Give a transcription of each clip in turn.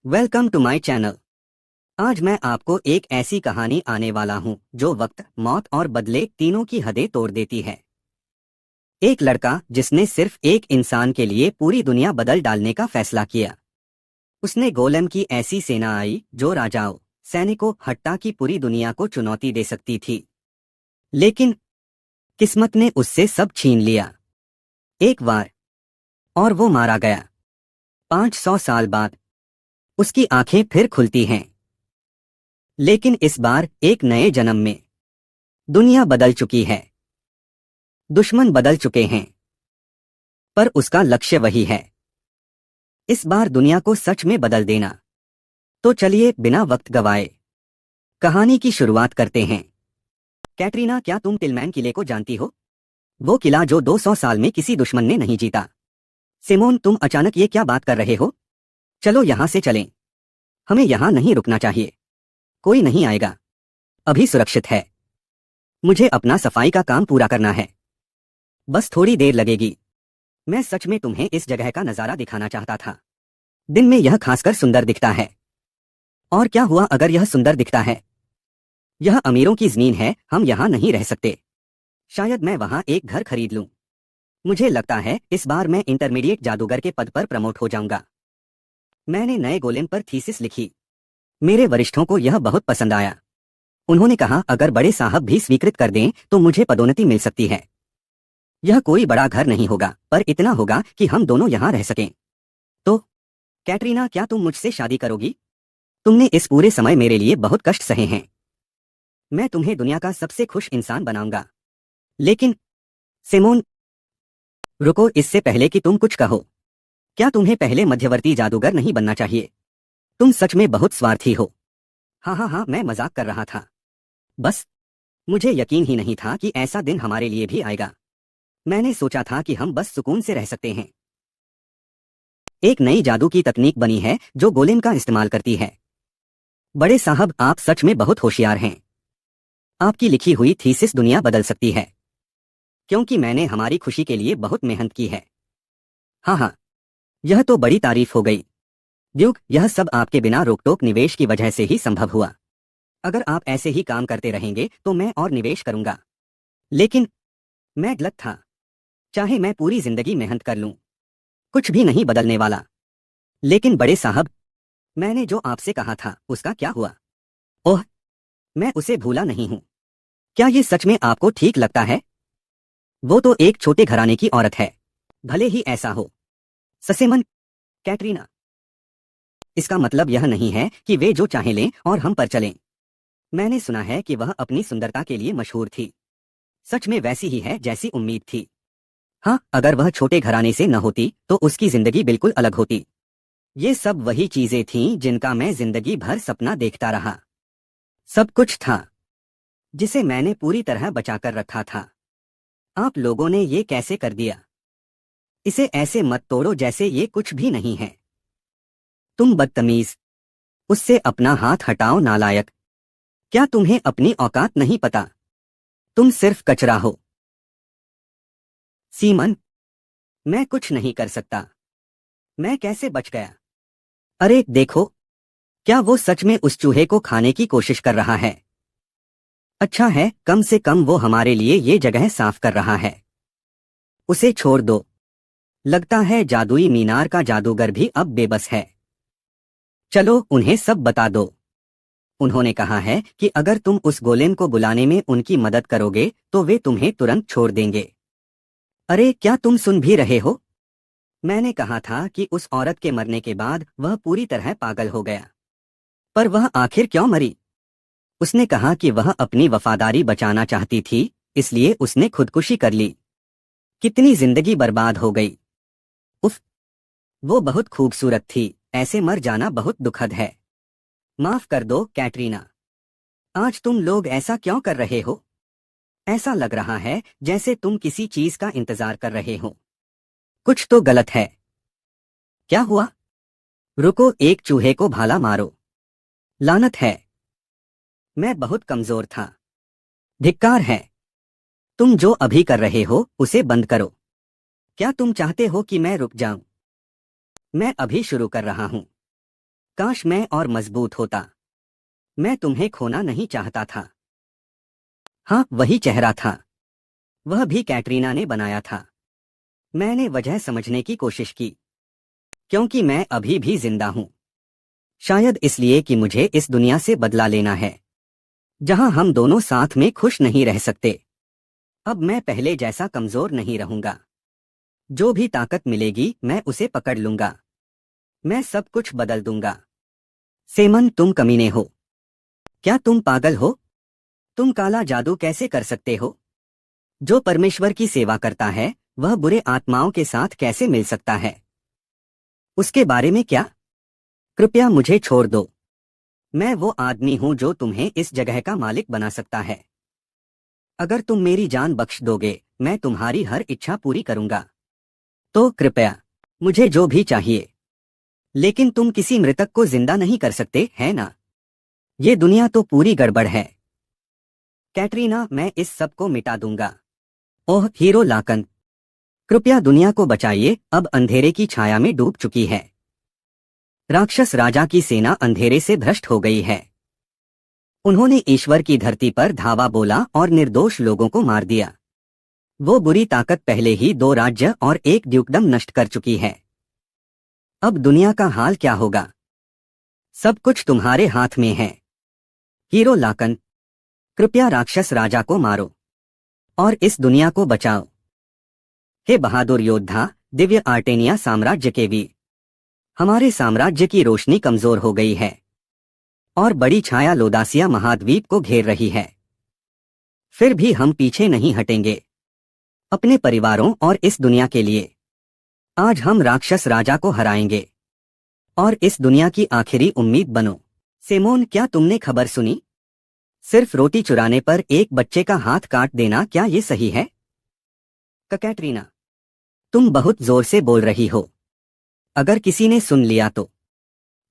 Welcome to my channel. आज मैं आपको एक ऐसी कहानी आने वाला हूं जो वक्त, मौत और बदले तीनों की हदें तोड़ देती है। एक लड़का जिसने सिर्फ एक इंसान के लिए पूरी दुनिया बदल डालने का फैसला किया। उसने गोलेम की ऐसी सेना आई जो राजाओं, सैनिकों, हट्टा की पूरी दुनिया को चुनौती दे सकती थी। लेकिन किस्मत ने उससे सब छीन लिया। एक बार और वो मारा गया। 500 साल बाद उसकी आंखें फिर खुलती हैं, लेकिन इस बार एक नए जन्म में। दुनिया बदल चुकी है, दुश्मन बदल चुके हैं, पर उसका लक्ष्य वही है। इस बार दुनिया को सच में बदल देना। तो चलिए बिना वक्त गवाए कहानी की शुरुआत करते हैं। कैटरीना, क्या तुम टिलमैन किले को जानती हो? वो किला जो 200 साल में किसी दुश्मन ने नहीं जीता। सिमोन, तुम अचानक ये क्या बात कर रहे हो? चलो यहां से चलें। हमें यहां नहीं रुकना चाहिए। कोई नहीं आएगा। अभी सुरक्षित है। मुझे अपना सफाई का काम पूरा करना है। बस थोड़ी देर लगेगी। मैं सच में तुम्हें इस जगह का नजारा दिखाना चाहता था। दिन में यह खासकर सुंदर दिखता है। और क्या हुआ अगर यह सुंदर दिखता है? यह अमीरों की जमीन है, हम यहां नहीं रह सकते। शायद मैं वहां एक घर खरीद लूं। मुझे लगता है इस बार मैं इंटरमीडिएट जादूगर के पद पर प्रमोट हो जाऊंगा। मैंने नए गोलेम पर थीसिस लिखी। मेरे वरिष्ठों को यह बहुत पसंद आया। उन्होंने कहा अगर बड़े साहब भी स्वीकृत कर दें तो मुझे पदोन्नति मिल सकती है। यह कोई बड़ा घर नहीं होगा, पर इतना होगा कि हम दोनों यहां रह सकें। तो कैटरीना, क्या तुम मुझसे शादी करोगी? तुमने इस पूरे समय मेरे लिए बहुत कष्ट सहे हैं। मैं तुम्हें दुनिया का सबसे खुश इंसान बनाऊंगा। लेकिन सिमोन, रुको, इससे पहले कि तुम कुछ कहो, क्या तुम्हें पहले मध्यवर्ती जादूगर नहीं बनना चाहिए? तुम सच में बहुत स्वार्थी हो। हाँ हाँ हाँ, मैं मजाक कर रहा था। बस मुझे यकीन ही नहीं था कि ऐसा दिन हमारे लिए भी आएगा। मैंने सोचा था कि हम बस सुकून से रह सकते हैं। एक नई जादू की तकनीक बनी है जो गोलेम का इस्तेमाल करती है। बड़े साहब, आप सच में बहुत होशियार हैं। आपकी लिखी हुई थीसिस दुनिया बदल सकती है, क्योंकि मैंने हमारी खुशी के लिए बहुत मेहनत की है। हाँ हाँ, यह तो बड़ी तारीफ हो गई। ड्यूक, यह सब आपके बिना रोक-टोक निवेश की वजह से ही संभव हुआ। अगर आप ऐसे ही काम करते रहेंगे तो मैं और निवेश करूंगा। लेकिन मैं गलत था। चाहे मैं पूरी जिंदगी मेहनत कर लूं, कुछ भी नहीं बदलने वाला। लेकिन बड़े साहब, मैंने जो आपसे कहा था उसका क्या हुआ? ओह, मैं उसे भूला नहीं हूं। क्या ये सच में आपको ठीक लगता है? वो तो एक छोटे घराने की औरत है। भले ही ऐसा हो। ससेमन, कैटरीना, इसका मतलब यह नहीं है कि वे जो चाहे लें और हम पर चलें। मैंने सुना है कि वह अपनी सुंदरता के लिए मशहूर थी। सच में वैसी ही है जैसी उम्मीद थी। हाँ, अगर वह छोटे घराने से न होती तो उसकी जिंदगी बिल्कुल अलग होती। ये सब वही चीजें थीं जिनका मैं जिंदगी भर सपना देखता रहा। सब कुछ था जिसे मैंने पूरी तरह बचाकर रखा था। आप लोगों ने ये कैसे कर दिया? इसे ऐसे मत तोड़ो जैसे ये कुछ भी नहीं है। तुम बदतमीज, उससे अपना हाथ हटाओ नालायक। क्या तुम्हें अपनी औकात नहीं पता? तुम सिर्फ कचरा हो। सीमन, मैं कुछ नहीं कर सकता। मैं कैसे बच गया? अरे देखो, क्या वो सच में उस चूहे को खाने की कोशिश कर रहा है? अच्छा है, कम से कम वो हमारे लिए ये जगह साफ कर रहा है। उसे छोड़ दो। लगता है जादुई मीनार का जादूगर भी अब बेबस है। चलो उन्हें सब बता दो। उन्होंने कहा है कि अगर तुम उस गोलेम को बुलाने में उनकी मदद करोगे तो वे तुम्हें तुरंत छोड़ देंगे। अरे क्या तुम सुन भी रहे हो? मैंने कहा था कि उस औरत के मरने के बाद वह पूरी तरह पागल हो गया। पर वह आखिर क्यों मरी? उसने कहा कि वह अपनी वफादारी बचाना चाहती थी, इसलिए उसने खुदकुशी कर ली। कितनी जिंदगी बर्बाद हो गई। उफ, वो बहुत खूबसूरत थी। ऐसे मर जाना बहुत दुखद है। माफ कर दो कैटरीना। आज तुम लोग ऐसा क्यों कर रहे हो? ऐसा लग रहा है जैसे तुम किसी चीज का इंतजार कर रहे हो। कुछ तो गलत है। क्या हुआ? रुको, एक चूहे को भाला मारो। लानत है। मैं बहुत कमजोर था। धिक्कार है। तुम जो अभी कर रहे हो उसे बंद करो। क्या तुम चाहते हो कि मैं रुक जाऊं? मैं अभी शुरू कर रहा हूं। काश मैं और मजबूत होता। मैं तुम्हें खोना नहीं चाहता था। हाँ, वही चेहरा था। वह भी कैटरीना ने बनाया था। मैंने वजह समझने की कोशिश की, क्योंकि मैं अभी भी जिंदा हूं। शायद इसलिए कि मुझे इस दुनिया से बदला लेना है, जहां हम दोनों साथ में खुश नहीं रह सकते। अब मैं पहले जैसा कमजोर नहीं रहूंगा। जो भी ताकत मिलेगी मैं उसे पकड़ लूंगा। मैं सब कुछ बदल दूंगा। सेमन, तुम कमीने हो। क्या तुम पागल हो? तुम काला जादू कैसे कर सकते हो? जो परमेश्वर की सेवा करता है वह बुरे आत्माओं के साथ कैसे मिल सकता है? उसके बारे में क्या? कृपया मुझे छोड़ दो। मैं वो आदमी हूं जो तुम्हें इस जगह का मालिक बना सकता है। अगर तुम मेरी जान बख्श दोगे मैं तुम्हारी हर इच्छा पूरी करूंगा। तो कृपया, मुझे जो भी चाहिए। लेकिन तुम किसी मृतक को जिंदा नहीं कर सकते, है ना? ये दुनिया तो पूरी गड़बड़ है। कैटरीना, मैं इस सब को मिटा दूंगा। ओह हीरो लाकन, कृपया दुनिया को बचाइए, अब अंधेरे की छाया में डूब चुकी है। राक्षस राजा की सेना अंधेरे से भ्रष्ट हो गई है। उन्होंने ईश्वर की धरती पर धावा बोला और निर्दोष लोगों को मार दिया। वो बुरी ताकत पहले ही 2 राज्य और 1 ड्यूकडम नष्ट कर चुकी है। अब दुनिया का हाल क्या होगा? सब कुछ तुम्हारे हाथ में है। हीरो लाकन, कृपया राक्षस राजा को मारो और इस दुनिया को बचाओ। हे बहादुर योद्धा, दिव्य आर्टेनिया साम्राज्य के वीर, हमारे साम्राज्य की रोशनी कमजोर हो गई है और बड़ी छाया लोदासिया महाद्वीप को घेर रही है। फिर भी हम पीछे नहीं हटेंगे, अपने परिवारों और इस दुनिया के लिए। आज हम राक्षस राजा को हराएंगे और इस दुनिया की आखिरी उम्मीद बनो। सेमोन, क्या तुमने खबर सुनी? सिर्फ रोटी चुराने पर एक बच्चे का हाथ काट देना, क्या ये सही है? कैटरीना, तुम बहुत जोर से बोल रही हो। अगर किसी ने सुन लिया तो?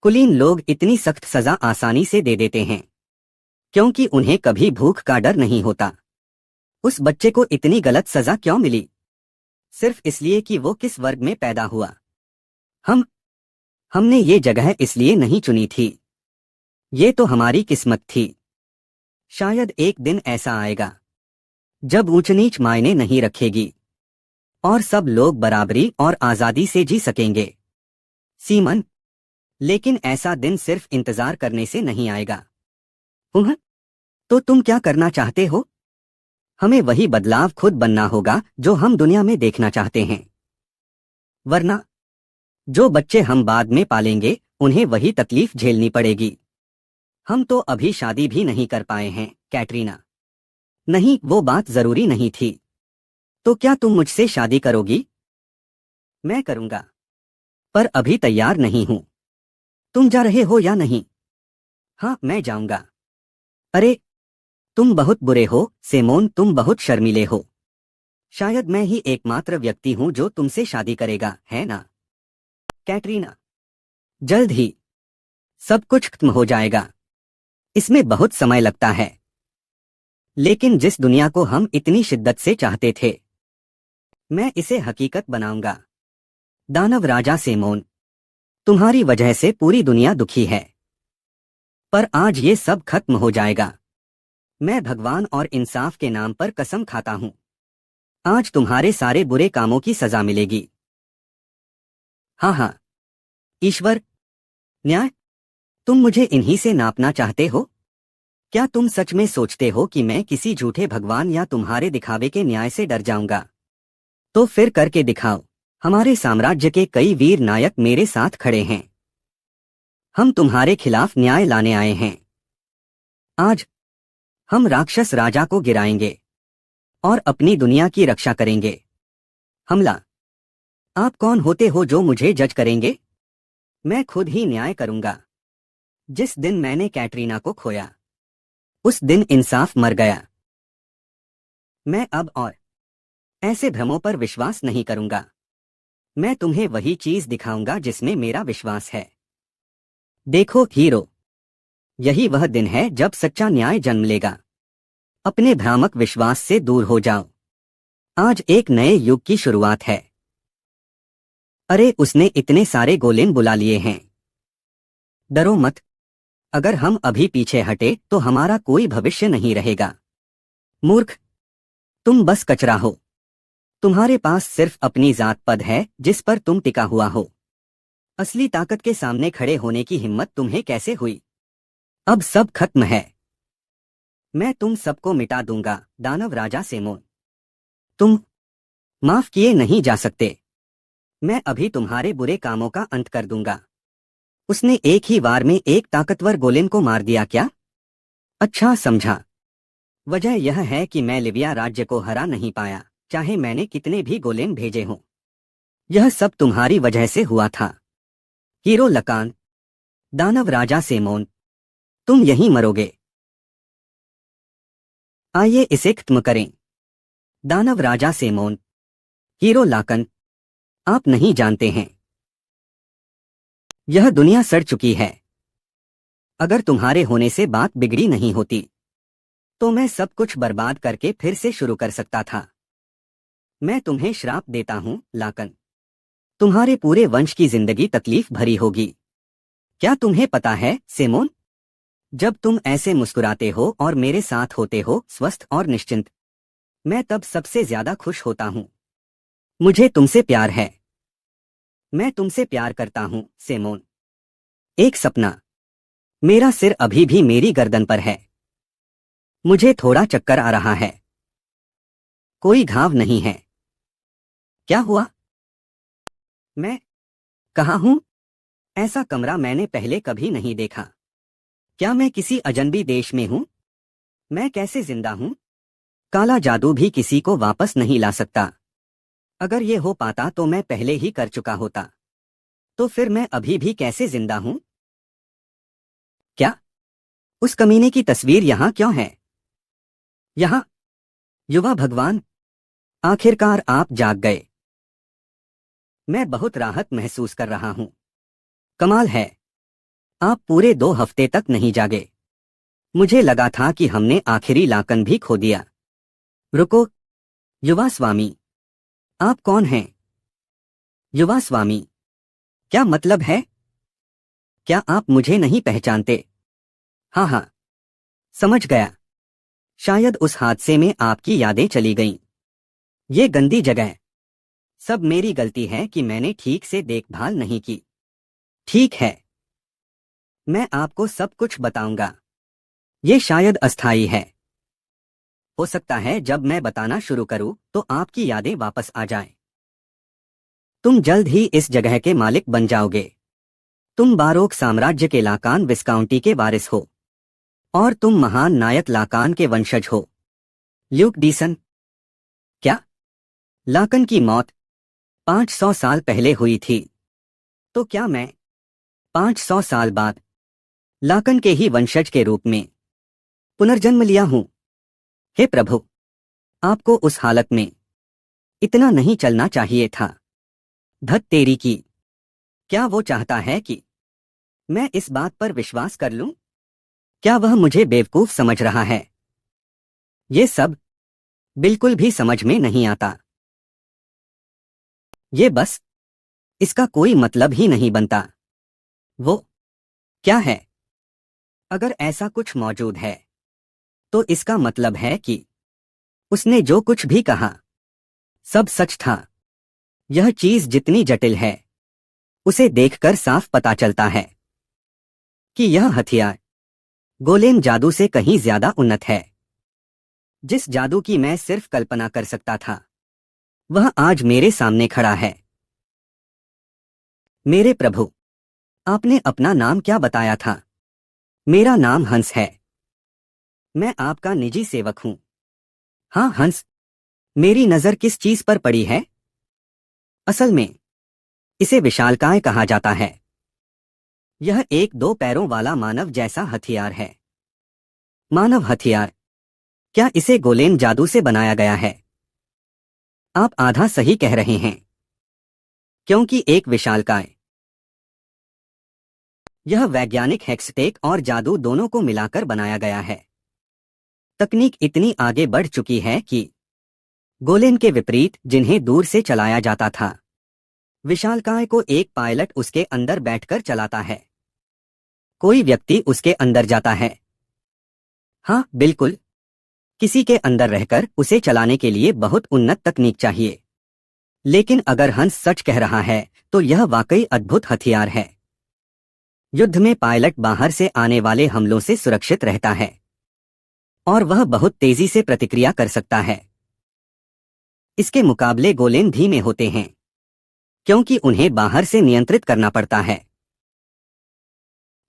कुलीन लोग इतनी सख्त सजा आसानी से दे देते हैं, क्योंकि उन्हें कभी भूख का डर नहीं होता। उस बच्चे को इतनी गलत सजा क्यों मिली? सिर्फ इसलिए कि वो किस वर्ग में पैदा हुआ। हमने ये जगह इसलिए नहीं चुनी थी। ये तो हमारी किस्मत थी। शायद एक दिन ऐसा आएगा जब ऊंच नीच मायने नहीं रखेगी और सब लोग बराबरी और आजादी से जी सकेंगे। सीमन, लेकिन ऐसा दिन सिर्फ इंतजार करने से नहीं आएगा। तो तुम क्या करना चाहते हो? हमें वही बदलाव खुद बनना होगा जो हम दुनिया में देखना चाहते हैं। वरना जो बच्चे हम बाद में पालेंगे उन्हें वही तकलीफ झेलनी पड़ेगी। हम तो अभी शादी भी नहीं कर पाए हैं, कैटरीना। नहीं, वो बात जरूरी नहीं थी। तो क्या तुम मुझसे शादी करोगी? मैं करूंगा, पर अभी तैयार नहीं हूं। तुम जा रहे हो या नहीं? हाँ, मैं जाऊंगा। अरे, तुम बहुत बुरे हो सेमोन, तुम बहुत शर्मीले हो। शायद मैं ही एकमात्र व्यक्ति हूं जो तुमसे शादी करेगा, है ना? कैटरीना, जल्द ही सब कुछ खत्म हो जाएगा। इसमें बहुत समय लगता है, लेकिन जिस दुनिया को हम इतनी शिद्दत से चाहते थे, मैं इसे हकीकत बनाऊंगा। दानव राजा सेमोन, तुम्हारी वजह से पूरी दुनिया दुखी है, पर आज ये सब खत्म हो जाएगा। मैं भगवान और इंसाफ के नाम पर कसम खाता हूं, आज तुम्हारे सारे बुरे कामों की सजा मिलेगी। हाँ, ईश्वर, न्याय, तुम मुझे इन्हीं से नापना चाहते हो? क्या तुम सच में सोचते हो कि मैं किसी झूठे भगवान या तुम्हारे दिखावे के न्याय से डर जाऊंगा? तो फिर करके दिखाओ। हमारे साम्राज्य के कई वीर नायक मेरे साथ खड़े हैं। हम तुम्हारे खिलाफ न्याय लाने आए हैं। आज हम राक्षस राजा को गिराएंगे और अपनी दुनिया की रक्षा करेंगे। हमला, आप कौन होते हो जो मुझे जज करेंगे? मैं खुद ही न्याय करूंगा। जिस दिन मैंने कैटरीना को खोया उस दिन इंसाफ मर गया। मैं अब और ऐसे भ्रमों पर विश्वास नहीं करूंगा। मैं तुम्हें वही चीज दिखाऊंगा जिसमें मेरा विश्वास है। देखो हीरो, यही वह दिन है जब सच्चा न्याय जन्म लेगा। अपने भ्रामक विश्वास से दूर हो जाओ। आज एक नए युग की शुरुआत है। अरे, उसने इतने सारे गोलेम बुला लिए हैं। डरो मत। अगर हम अभी पीछे हटे तो हमारा कोई भविष्य नहीं रहेगा। मूर्ख, तुम बस कचरा हो। तुम्हारे पास सिर्फ अपनी जात पद है जिस पर तुम टिका हुआ हो। असली ताकत के सामने खड़े होने की हिम्मत तुम्हें कैसे हुई? अब सब खत्म है। मैं तुम सबको मिटा दूंगा, दानव राजा सेमोन। तुम माफ किए नहीं जा सकते। मैं अभी तुम्हारे बुरे कामों का अंत कर दूंगा। उसने एक ही वार में एक ताकतवर गोलेम को मार दिया क्या? अच्छा समझा। वजह यह है कि मैं लिविया राज्य को हरा नहीं पाया, चाहे मैंने कितने भी गोलेम भेजे हों। यह सब तुम्हारी वजह से हुआ था। हीरो लकान, दानव राजा सेमोन, तुम यहीं मरोगे। आइए इसे खत्म करें। दानव राजा सेमोन, हीरो लाकन, आप नहीं जानते हैं। यह दुनिया सड़ चुकी है। अगर तुम्हारे होने से बात बिगड़ी नहीं होती तो मैं सब कुछ बर्बाद करके फिर से शुरू कर सकता था। मैं तुम्हें श्राप देता हूं, लाकन। तुम्हारे पूरे वंश की जिंदगी तकलीफ भरी होगी। क्या तुम्हें पता है, सेमोन? जब तुम ऐसे मुस्कुराते हो और मेरे साथ होते हो, स्वस्थ और निश्चिंत, मैं तब सबसे ज्यादा खुश होता हूं। मुझे तुमसे प्यार है। मैं तुमसे प्यार करता हूं, सेमोन। एक सपना। मेरा सिर अभी भी मेरी गर्दन पर है। मुझे थोड़ा चक्कर आ रहा है। कोई घाव नहीं है। क्या हुआ? मैं कहाँ हूं? ऐसा कमरा मैंने पहले कभी नहीं देखा। क्या मैं किसी अजनबी देश में हूं? मैं कैसे जिंदा हूं? काला जादू भी किसी को वापस नहीं ला सकता। अगर ये हो पाता तो मैं पहले ही कर चुका होता। तो फिर मैं अभी भी कैसे जिंदा हूं? क्या उस कमीने की तस्वीर यहां क्यों है? यहां? युवा भगवान, आखिरकार आप जाग गए। मैं बहुत राहत महसूस कर रहा हूं। कमाल है, आप पूरे 2 हफ्ते तक नहीं जागे। मुझे लगा था कि हमने आखिरी लाकन भी खो दिया। रुको, युवा स्वामी, आप कौन हैं? युवा स्वामी, क्या मतलब है? क्या आप मुझे नहीं पहचानते? हाँ हाँ, समझ गया। शायद उस हादसे में आपकी यादें चली गईं। ये गंदी जगह। सब मेरी गलती है कि मैंने ठीक से देखभाल नहीं की। ठीक है, मैं आपको सब कुछ बताऊंगा। ये शायद अस्थायी है। हो सकता है जब मैं बताना शुरू करूं तो आपकी यादें वापस आ जाएं। तुम जल्द ही इस जगह के मालिक बन जाओगे। तुम बारोक साम्राज्य के लाकान विस्काउंटी के वारिस हो और तुम महान नायक लाकान के वंशज हो। ल्यूक डीसन। क्या? लाकन की मौत 500 साल पहले हुई थी। तो क्या मैं 500 साल बाद लाकन के ही वंशज के रूप में पुनर्जन्म लिया हूं? हे प्रभु, आपको उस हालत में इतना नहीं चलना चाहिए था। धत तेरी की। क्या वो चाहता है कि मैं इस बात पर विश्वास कर लूं? क्या वह मुझे बेवकूफ समझ रहा है? ये सब बिल्कुल भी समझ में नहीं आता। ये बस, इसका कोई मतलब ही नहीं बनता। वो क्या है? अगर ऐसा कुछ मौजूद है तो इसका मतलब है कि उसने जो कुछ भी कहा सब सच था। यह चीज जितनी जटिल है उसे देखकर साफ पता चलता है कि यह हथियार गोलेम जादू से कहीं ज्यादा उन्नत है। जिस जादू की मैं सिर्फ कल्पना कर सकता था वह आज मेरे सामने खड़ा है। मेरे प्रभु, आपने अपना नाम क्या बताया था? मेरा नाम हंस है। मैं आपका निजी सेवक हूं। हाँ हंस, मेरी नजर किस चीज पर पड़ी है? असल में इसे विशालकाय कहा जाता है। यह एक 2 पैरों वाला मानव जैसा हथियार है। मानव हथियार? क्या इसे गोलेम जादू से बनाया गया है? आप आधा सही कह रहे हैं, क्योंकि एक विशालकाय। यह वैज्ञानिक हेक्सटेक और जादू दोनों को मिलाकर बनाया गया है। तकनीक इतनी आगे बढ़ चुकी है कि गोलेम के विपरीत जिन्हें दूर से चलाया जाता था, विशालकाय को एक पायलट उसके अंदर बैठकर चलाता है। कोई व्यक्ति उसके अंदर जाता है। हाँ, बिल्कुल। किसी के अंदर रहकर उसे चलाने के लिए बहुत उन्नत तकनीक चाहिए। लेकिन अगर हंस सच कह रहा है तो यह वाकई अद्भुत हथियार है। युद्ध में पायलट बाहर से आने वाले हमलों से सुरक्षित रहता है और वह बहुत तेजी से प्रतिक्रिया कर सकता है। इसके मुकाबले गोलेम धीमे होते हैं क्योंकि उन्हें बाहर से नियंत्रित करना पड़ता है।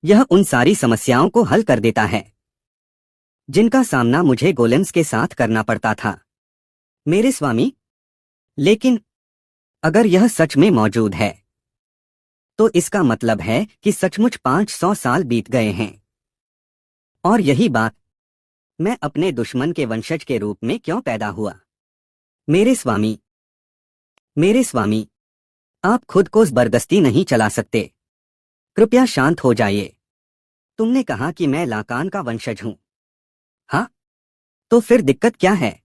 यह उन सारी समस्याओं को हल कर देता है जिनका सामना मुझे गोलेम्स के साथ करना पड़ता था, मेरे स्वामी। लेकिन अगर यह सच में मौजूद है तो इसका मतलब है कि सचमुच 500 साल बीत गए हैं। और यही बात, मैं अपने दुश्मन के वंशज के रूप में क्यों पैदा हुआ? मेरे स्वामी, मेरे स्वामी, आप खुद को जबरदस्ती नहीं चला सकते। कृपया शांत हो जाइए। तुमने कहा कि मैं लाकान का वंशज हूं। हाँ, तो फिर दिक्कत क्या है?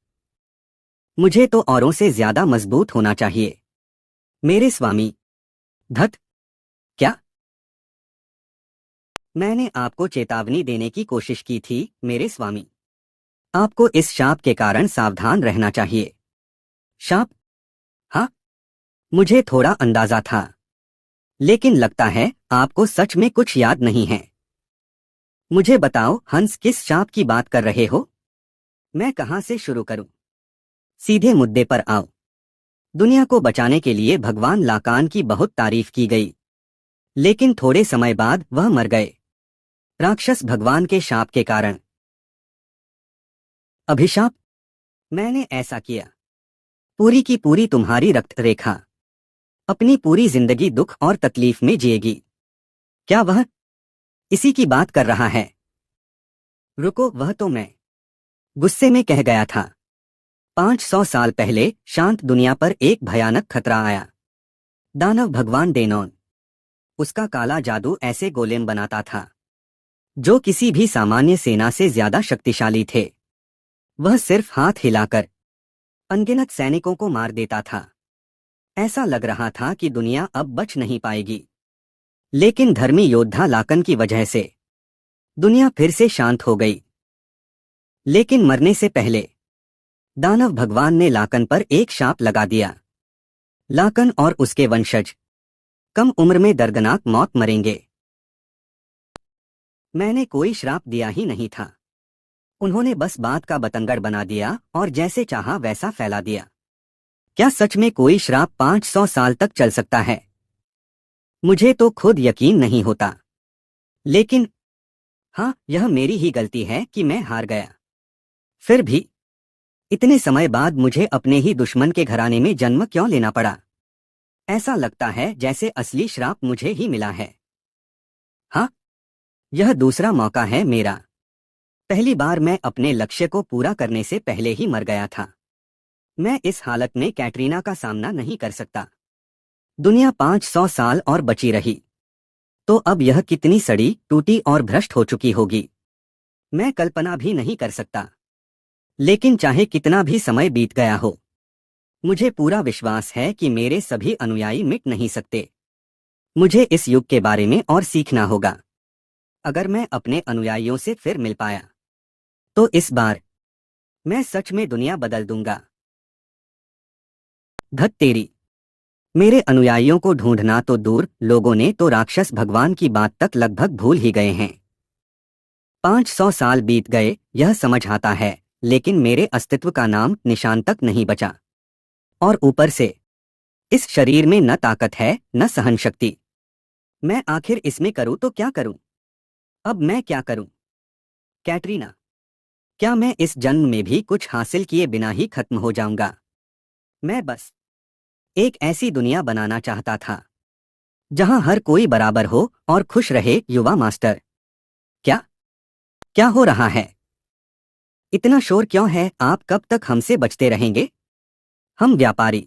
मुझे तो औरों से ज्यादा मजबूत होना चाहिए, मेरे स्वामी। धत, क्या? मैंने आपको चेतावनी देने की कोशिश की थी, मेरे स्वामी। आपको इस शाप के कारण सावधान रहना चाहिए। शाप? हाँ, मुझे थोड़ा अंदाजा था, लेकिन लगता है आपको सच में कुछ याद नहीं है। मुझे बताओ, हंस, किस शाप की बात कर रहे हो? मैं कहां से शुरू करूं? सीधे मुद्दे पर आओ। दुनिया को बचाने के लिए भगवान लाकान की बहुत तारीफ की गई, लेकिन थोड़े समय बाद वह मर गए, राक्षस भगवान के शाप के कारण। अभिशाप? मैंने ऐसा किया। पूरी की पूरी तुम्हारी रक्त रेखा अपनी पूरी जिंदगी दुख और तकलीफ में जिएगी। क्या वह इसी की बात कर रहा है? रुको, वह तो मैं गुस्से में कह गया था। 500 साल पहले शांत दुनिया पर एक भयानक खतरा आया। दानव भगवान डेनोन। उसका काला जादू ऐसे गोलेम बनाता था जो किसी भी सामान्य सेना से ज्यादा शक्तिशाली थे। वह सिर्फ हाथ हिलाकर अनगिनत सैनिकों को मार देता था। ऐसा लग रहा था कि दुनिया अब बच नहीं पाएगी। लेकिन धर्मी योद्धा लाकन की वजह से दुनिया फिर से शांत हो गई। लेकिन मरने से पहले दानव भगवान ने लाकन पर एक शाप लगा दिया। लाकन और उसके वंशज कम उम्र में दर्दनाक मौत मरेंगे। मैंने कोई श्राप दिया ही नहीं था। उन्होंने बस बात का बतंगड़ बना दिया और जैसे चाहा वैसा फैला दिया। क्या सच में कोई श्राप 500 साल तक चल सकता है? मुझे तो खुद यकीन नहीं होता। लेकिन हाँ, यह मेरी ही गलती है कि मैं हार गया। फिर भी इतने समय बाद मुझे अपने ही दुश्मन के घराने में जन्म क्यों लेना पड़ा? ऐसा लगता है जैसे असली श्राप मुझे ही मिला है। हाँ, यह दूसरा मौका है मेरा। पहली बार मैं अपने लक्ष्य को पूरा करने से पहले ही मर गया था। मैं इस हालत में कैटरीना का सामना नहीं कर सकता। दुनिया 500 साल और बची रही तो अब यह कितनी सड़ी, टूटी और भ्रष्ट हो चुकी होगी, मैं कल्पना भी नहीं कर सकता। लेकिन चाहे कितना भी समय बीत गया हो, मुझे पूरा विश्वास है कि मेरे सभी अनुयायी मिट नहीं सकते। मुझे इस युग के बारे में और सीखना होगा। अगर मैं अपने अनुयायियों से फिर मिल पाया तो इस बार मैं सच में दुनिया बदल दूंगा। धत तेरी, मेरे अनुयायियों को ढूंढना तो दूर, लोगों ने तो राक्षस भगवान की बात तक लगभग भूल ही गए हैं। 500 साल बीत गए, यह समझ आता है, लेकिन मेरे अस्तित्व का नाम निशान तक नहीं बचा। और ऊपर से इस शरीर में न ताकत है न सहन शक्ति। मैं आखिर इसमें करूं तो क्या करूं? अब मैं क्या करूं? कैटरीना, क्या मैं इस जन्म में भी कुछ हासिल किए बिना ही खत्म हो जाऊंगा? मैं बस एक ऐसी दुनिया बनाना चाहता था जहां हर कोई बराबर हो और खुश रहे। युवा मास्टर, क्या क्या हो रहा है? इतना शोर क्यों है? आप कब तक हमसे बचते रहेंगे? हम व्यापारी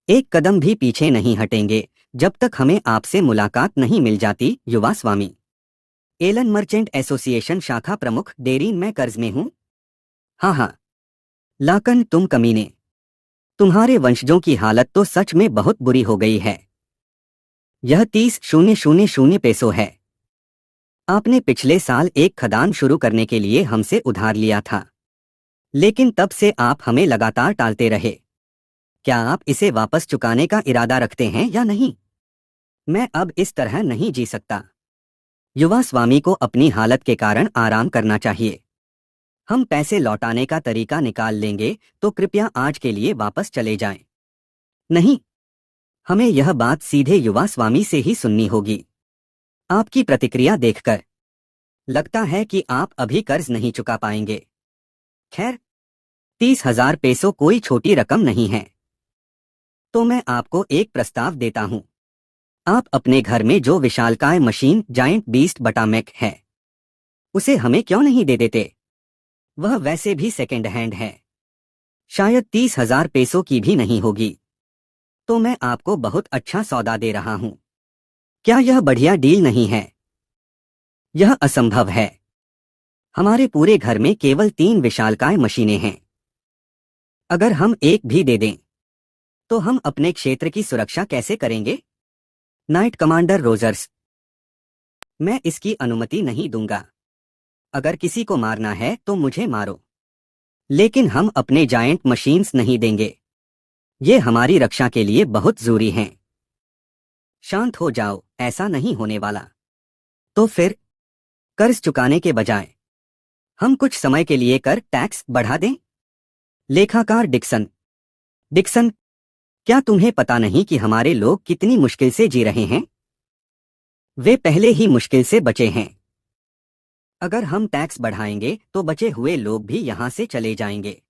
एक कदम भी पीछे नहीं हटेंगे जब तक हमें आपसे मुलाकात नहीं मिल जाती। युवा स्वामी, एलन मर्चेंट एसोसिएशन शाखा प्रमुख डेरीन, मैं कर्ज में हूं। हाँ हाँ, लाकन, तुम कमीने, तुम्हारे वंशजों की हालत तो सच में बहुत बुरी हो गई है। यह 30,000 पेसो है। आपने पिछले साल एक खदान शुरू करने के लिए हमसे उधार लिया था, लेकिन तब से आप हमें लगातार टालते रहे। क्या आप इसे वापस चुकाने का इरादा रखते हैं या नहीं? मैं अब इस तरह नहीं जी सकता। युवा स्वामी को अपनी हालत के कारण आराम करना चाहिए। हम पैसे लौटाने का तरीका निकाल लेंगे, तो कृपया आज के लिए वापस चले जाएं। नहीं, हमें यह बात सीधे युवा स्वामी से ही सुननी होगी। आपकी प्रतिक्रिया देखकर लगता है कि आप अभी कर्ज नहीं चुका पाएंगे। खैर, 30,000 पेसो कोई छोटी रकम नहीं है। तो मैं आपको एक प्रस्ताव देता हूं। आप अपने घर में जो विशालकाय मशीन जायंट बीस्ट बटामेक है, उसे हमें क्यों नहीं दे देते? वह वैसे भी सेकेंड हैंड है, शायद 30,000 पेसो की भी नहीं होगी। तो मैं आपको बहुत अच्छा सौदा दे रहा हूं। क्या यह बढ़िया डील नहीं है? यह असंभव है। हमारे पूरे घर में केवल 3 विशालकाय मशीनें हैं। अगर हम एक भी दे दें, तो हम अपने क्षेत्र की सुरक्षा कैसे करेंगे? नाइट कमांडर रोजर्स, मैं इसकी अनुमति नहीं दूंगा। अगर किसी को मारना है तो मुझे मारो, लेकिन हम अपने जायंट मशीन्स नहीं देंगे। ये हमारी रक्षा के लिए बहुत जरूरी हैं। शांत हो जाओ, ऐसा नहीं होने वाला। तो फिर कर्ज चुकाने के बजाय हम कुछ समय के लिए कर टैक्स बढ़ा दें? लेखाकार डिक्सन, डिक्सन, क्या तुम्हें पता नहीं कि हमारे लोग कितनी मुश्किल से जी रहे हैं? वे पहले ही मुश्किल से बचे हैं। अगर हम टैक्स बढ़ाएंगे तो बचे हुए लोग भी यहां से चले जाएंगे।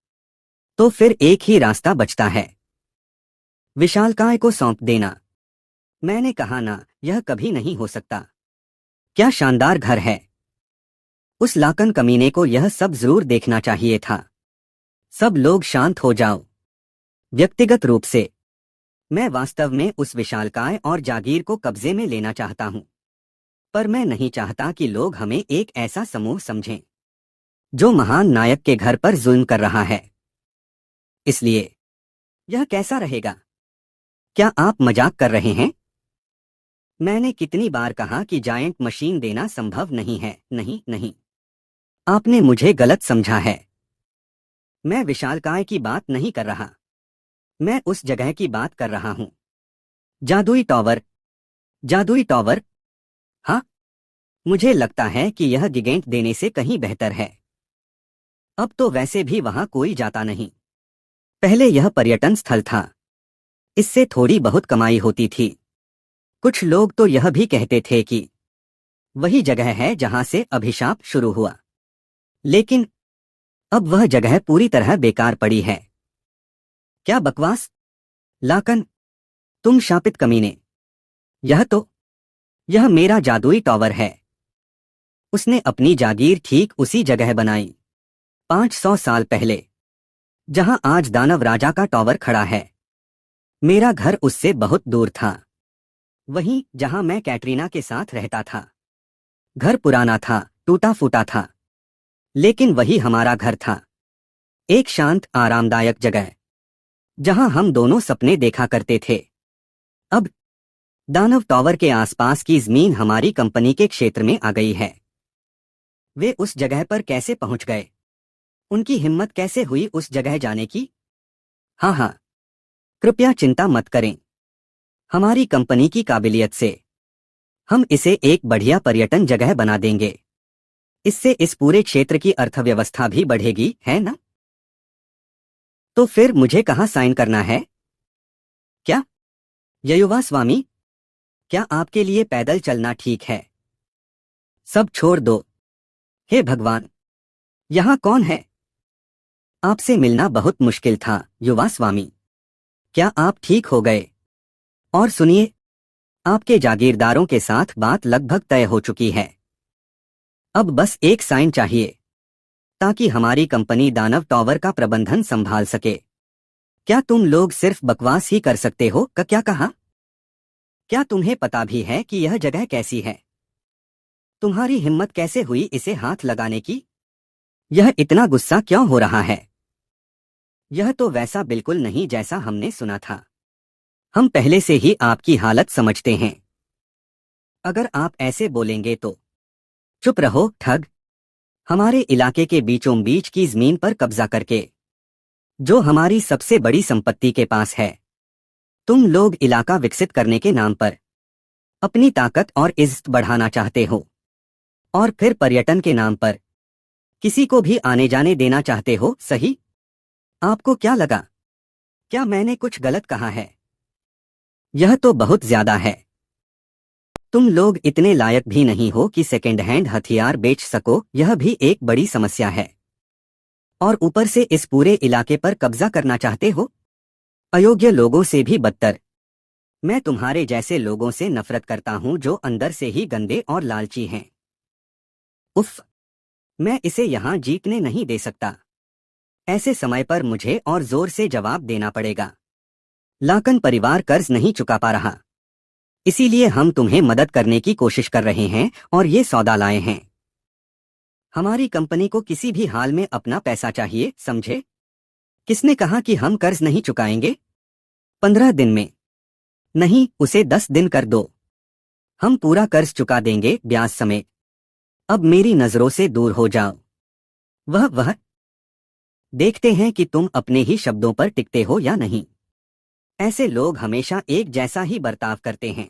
तो फिर एक ही रास्ता बचता है, विशालकाय को सौंप देना। मैंने कहा ना, यह कभी नहीं हो सकता। क्या शानदार घर है। उस लाकन कमीने को यह सब जरूर देखना चाहिए था। सब लोग शांत हो जाओ। व्यक्तिगत रूप से मैं वास्तव में उस विशालकाय और जागीर को कब्जे में लेना चाहता हूं, पर मैं नहीं चाहता कि लोग हमें एक ऐसा समूह समझें जो महान नायक के घर पर जुल्म कर रहा है। इसलिए यह कैसा रहेगा? क्या आप मजाक कर रहे हैं? मैंने कितनी बार कहा कि जायंट मशीन देना संभव नहीं है। नहीं नहीं, आपने मुझे गलत समझा है। मैं विशालकाय की बात नहीं कर रहा, मैं उस जगह की बात कर रहा हूं। जादुई टॉवर, जादुई टॉवर। हाँ, मुझे लगता है कि यह गिगेंट देने से कहीं बेहतर है। अब तो वैसे भी वहां कोई जाता नहीं। पहले यह पर्यटन स्थल था, इससे थोड़ी बहुत कमाई होती थी। कुछ लोग तो यह भी कहते थे कि वही जगह है जहां से अभिशाप शुरू हुआ। लेकिन अब वह जगह पूरी तरह बेकार पड़ी है। क्या बकवास! लाकन, तुम शापित कमीने! यह मेरा जादुई टॉवर है। उसने अपनी जागीर ठीक उसी जगह बनाई, 500 साल पहले, जहां आज दानव राजा का टॉवर खड़ा है। मेरा घर उससे बहुत दूर था, वहीं जहां मैं कैटरीना के साथ रहता था। घर पुराना था, टूटा फूटा था, लेकिन वही हमारा घर था। एक शांत आरामदायक जगह जहां हम दोनों सपने देखा करते थे। अब दानव टॉवर के आसपास की जमीन हमारी कंपनी के क्षेत्र में आ गई है। वे उस जगह पर कैसे पहुंच गए? उनकी हिम्मत कैसे हुई उस जगह जाने की? हाँ हाँ, कृपया चिंता मत करें। हमारी कंपनी की काबिलियत से हम इसे एक बढ़िया पर्यटन जगह बना देंगे। इससे इस पूरे क्षेत्र की अर्थव्यवस्था भी बढ़ेगी, है ना? तो फिर मुझे कहाँ साइन करना है? क्या युवा स्वामी, क्या आपके लिए पैदल चलना ठीक है? सब छोड़ दो। हे भगवान, यहाँ कौन है? आपसे मिलना बहुत मुश्किल था, युवा स्वामी। क्या आप ठीक हो गए? और सुनिए, आपके जागीरदारों के साथ बात लगभग तय हो चुकी है। अब बस एक साइन चाहिए, ताकि हमारी कंपनी दानव टॉवर का प्रबंधन संभाल सके। क्या तुम लोग सिर्फ बकवास ही कर सकते हो? क्या कहा? क्या तुम्हें पता भी है कि यह जगह कैसी है? तुम्हारी हिम्मत कैसे हुई इसे हाथ लगाने की? यह इतना गुस्सा क्यों हो रहा है? यह तो वैसा बिल्कुल नहीं जैसा हमने सुना था। हम पहले से ही आपकी हालत समझते हैं। अगर आप ऐसे बोलेंगे तो चुप रहो ठग। हमारे इलाके के बीचों बीच की जमीन पर कब्जा करके, जो हमारी सबसे बड़ी संपत्ति के पास है, तुम लोग इलाका विकसित करने के नाम पर अपनी ताकत और इज्जत बढ़ाना चाहते हो, और फिर पर्यटन के नाम पर किसी को भी आने जाने देना चाहते हो, सही? आपको क्या लगा? क्या मैंने कुछ गलत कहा है? यह तो बहुत ज्यादा है। तुम लोग इतने लायक भी नहीं हो कि सेकेंड हैंड हथियार बेच सको, यह भी एक बड़ी समस्या है। और ऊपर से इस पूरे इलाके पर कब्जा करना चाहते हो, अयोग्य लोगों से भी बदतर। मैं तुम्हारे जैसे लोगों से नफरत करता हूं जो अंदर से ही गंदे और लालची हैं। उफ, मैं इसे यहां जीतने नहीं दे सकता। ऐसे समय पर मुझे और जोर से जवाब देना पड़ेगा। लाकन परिवार कर्ज नहीं चुका पा रहा, इसीलिए हम तुम्हें मदद करने की कोशिश कर रहे हैं और ये सौदा लाए हैं। हमारी कंपनी को किसी भी हाल में अपना पैसा चाहिए, समझे? किसने कहा कि हम कर्ज नहीं चुकाएंगे? 15 दिन में नहीं, उसे 10 दिन कर दो। हम पूरा कर्ज चुका देंगे, ब्याज समेत। अब मेरी नजरों से दूर हो जाओ। वह देखते हैं कि तुम अपने ही शब्दों पर टिकते हो या नहीं। ऐसे लोग हमेशा एक जैसा ही बर्ताव करते हैं।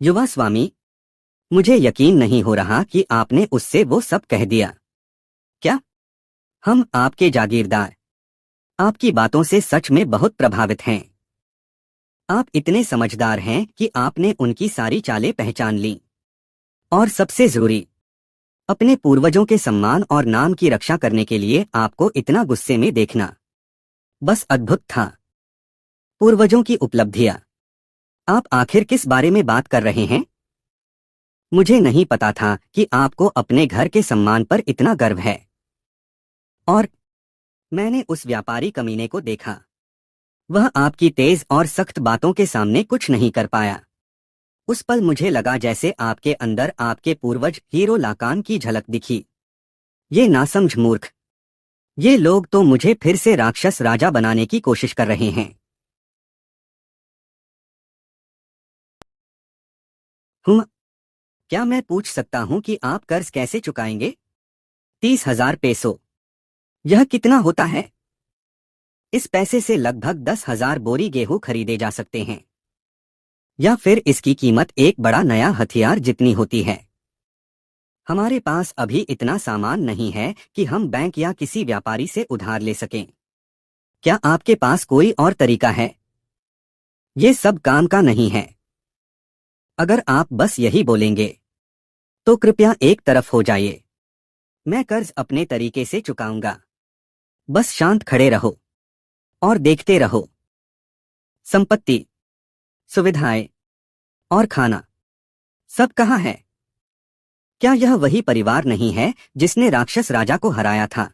युवा स्वामी, मुझे यकीन नहीं हो रहा कि आपने उससे वो सब कह दिया। क्या? हम आपके जागीरदार आपकी बातों से सच में बहुत प्रभावित हैं। आप इतने समझदार हैं कि आपने उनकी सारी चालें पहचान लीं। और सबसे जरूरी, अपने पूर्वजों के सम्मान और नाम की रक्षा करने के लिए आपको इतना गुस्से में देखना बस अद्भुत था। पूर्वजों की उपलब्धियां। आप आखिर किस बारे में बात कर रहे हैं? मुझे नहीं पता था कि आपको अपने घर के सम्मान पर इतना गर्व है। और मैंने उस व्यापारी कमीने को देखा। वह आपकी तेज और सख्त बातों के सामने कुछ नहीं कर पाया। उस पल मुझे लगा जैसे आपके अंदर आपके पूर्वज हीरो लाकान की झलक दिखी। ये नासमझ मूर्ख, ये लोग तो मुझे फिर से राक्षस राजा बनाने की कोशिश कर रहे हैं। क्या मैं पूछ सकता हूं कि आप कर्ज कैसे चुकाएंगे? 30,000 पेसो। यह कितना होता है? इस पैसे से लगभग 10,000 बोरी गेहूं खरीदे जा सकते हैं, या फिर इसकी कीमत एक बड़ा नया हथियार जितनी होती है। हमारे पास अभी इतना सामान नहीं है कि हम बैंक या किसी व्यापारी से उधार ले सकें। क्या आपके पास कोई और तरीका है? ये सब काम का नहीं है। अगर आप बस यही बोलेंगे तो कृपया एक तरफ हो जाइए। मैं कर्ज अपने तरीके से चुकाऊंगा। बस शांत खड़े रहो और देखते रहो। संपत्ति, सुविधाएं और खाना सब कहाँ है? क्या यह वही परिवार नहीं है जिसने राक्षस राजा को हराया था?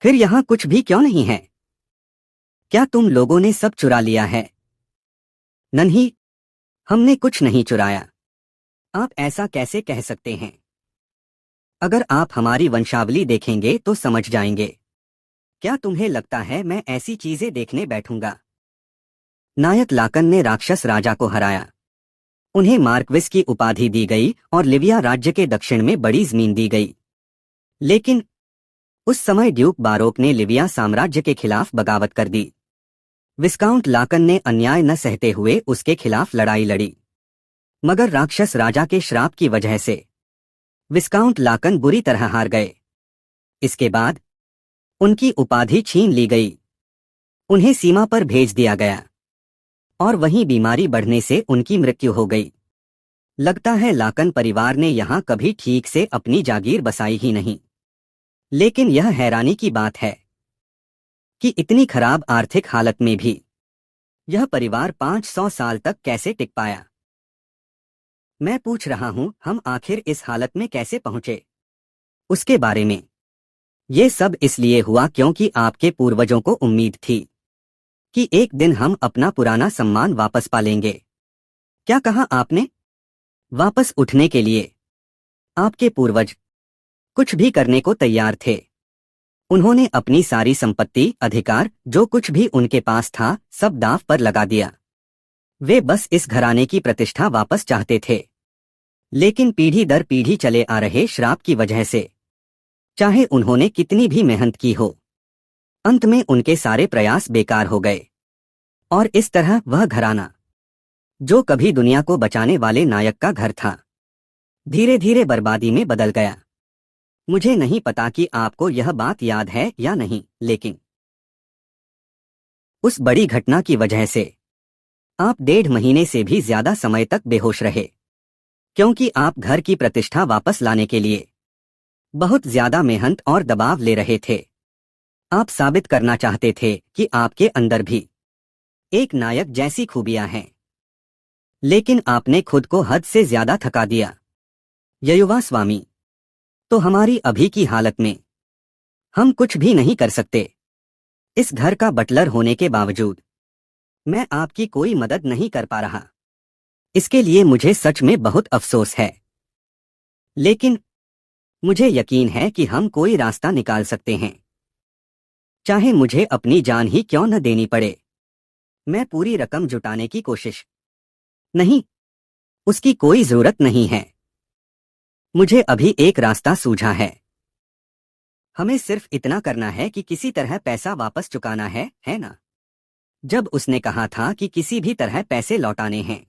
फिर यहाँ कुछ भी क्यों नहीं है? क्या तुम लोगों ने सब चुरा लिया है? नहीं, हमने कुछ नहीं चुराया। आप ऐसा कैसे कह सकते हैं? अगर आप हमारी वंशावली देखेंगे तो समझ जाएंगे। क्या तुम्हें लगता है मैं ऐसी चीजें देखने बैठूंगा? नायक लाकन ने राक्षस राजा को हराया। उन्हें मार्क्विस की उपाधि दी गई और लिविया राज्य के दक्षिण में बड़ी जमीन दी गई। लेकिन उस समय ड्यूक बारोक ने लिविया साम्राज्य के खिलाफ बगावत कर दी। विस्काउंट लाकन ने अन्याय न सहते हुए उसके खिलाफ लड़ाई लड़ी, मगर राक्षस राजा के श्राप की वजह से विस्काउंट लाकन बुरी तरह हार गए। इसके बाद उनकी उपाधि छीन ली गई, उन्हें सीमा पर भेज दिया गया और वहीं बीमारी बढ़ने से उनकी मृत्यु हो गई। लगता है लाकन परिवार ने यहां कभी ठीक से अपनी जागीर बसाई ही नहीं। लेकिन यह हैरानी की बात है कि इतनी खराब आर्थिक हालत में भी यह परिवार 500 साल तक कैसे टिक पाया। मैं पूछ रहा हूं, हम आखिर इस हालत में कैसे पहुंचे? उसके बारे में। ये सब इसलिए हुआ क्योंकि आपके पूर्वजों को उम्मीद थी कि एक दिन हम अपना पुराना सम्मान वापस पा लेंगे। क्या कहा आपने? वापस उठने के लिए आपके पूर्वज कुछ भी करने को तैयार थे। उन्होंने अपनी सारी संपत्ति, अधिकार, जो कुछ भी उनके पास था, सब दांव पर लगा दिया। वे बस इस घराने की प्रतिष्ठा वापस चाहते थे। लेकिन पीढ़ी दर पीढ़ी चले आ रहे श्राप की वजह से, चाहे उन्होंने कितनी भी मेहनत की हो, अंत में उनके सारे प्रयास बेकार हो गए। और इस तरह वह घराना, जो कभी दुनिया को बचाने वाले नायक का घर था, धीरे धीरे बर्बादी में बदल गया। मुझे नहीं पता कि आपको यह बात याद है या नहीं, लेकिन उस बड़ी घटना की वजह से आप 1.5 महीने से भी ज्यादा समय तक बेहोश रहे, क्योंकि आप घर की प्रतिष्ठा वापस लाने के लिए बहुत ज्यादा मेहनत और दबाव ले रहे थे। आप साबित करना चाहते थे कि आपके अंदर भी एक नायक जैसी खूबियां हैं, लेकिन आपने खुद को हद से ज्यादा थका दिया। युवा स्वामी, तो हमारी अभी की हालत में हम कुछ भी नहीं कर सकते। इस घर का बटलर होने के बावजूद मैं आपकी कोई मदद नहीं कर पा रहा। इसके लिए मुझे सच में बहुत अफसोस है, लेकिन मुझे यकीन है कि हम कोई रास्ता निकाल सकते हैं, चाहे मुझे अपनी जान ही क्यों न देनी पड़े। मैं पूरी रकम जुटाने की कोशिश नहीं, उसकी कोई जरूरत नहीं है। मुझे अभी एक रास्ता सूझा है। हमें सिर्फ इतना करना है कि किसी तरह पैसा वापस चुकाना है ना? जब उसने कहा था कि किसी भी तरह पैसे लौटाने हैं,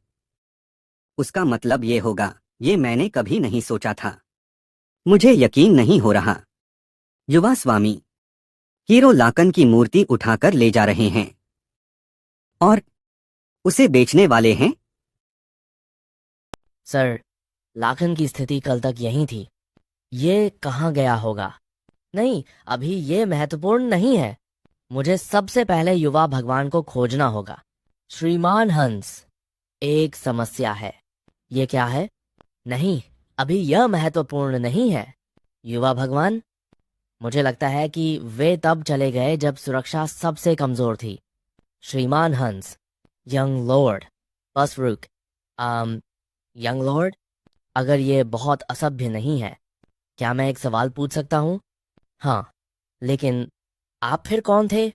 उसका मतलब ये होगा, ये मैंने कभी नहीं सोचा था। मुझे यकीन नहीं हो रहा। युवा स्वामी, हीरो लाकन की मूर्ति उठाकर ले जा रहे हैं और उसे बेचने वाले हैं। सर, लाखन की स्थिति कल तक यही थी। ये कहाँ गया होगा? नहीं, अभी ये महत्वपूर्ण नहीं है। मुझे सबसे पहले युवा भगवान को खोजना होगा। श्रीमान हंस, एक समस्या है। ये क्या है? नहीं, अभी यह महत्वपूर्ण नहीं है। युवा भगवान, मुझे लगता है कि वे तब चले गए जब सुरक्षा सबसे कमजोर थी। श्रीमान हंस, यंग लॉर्ड, बस रुक। यंग लॉर्ड, अगर ये बहुत असभ्य नहीं है, क्या मैं एक सवाल पूछ सकता हूँ? हाँ, लेकिन आप फिर कौन थे?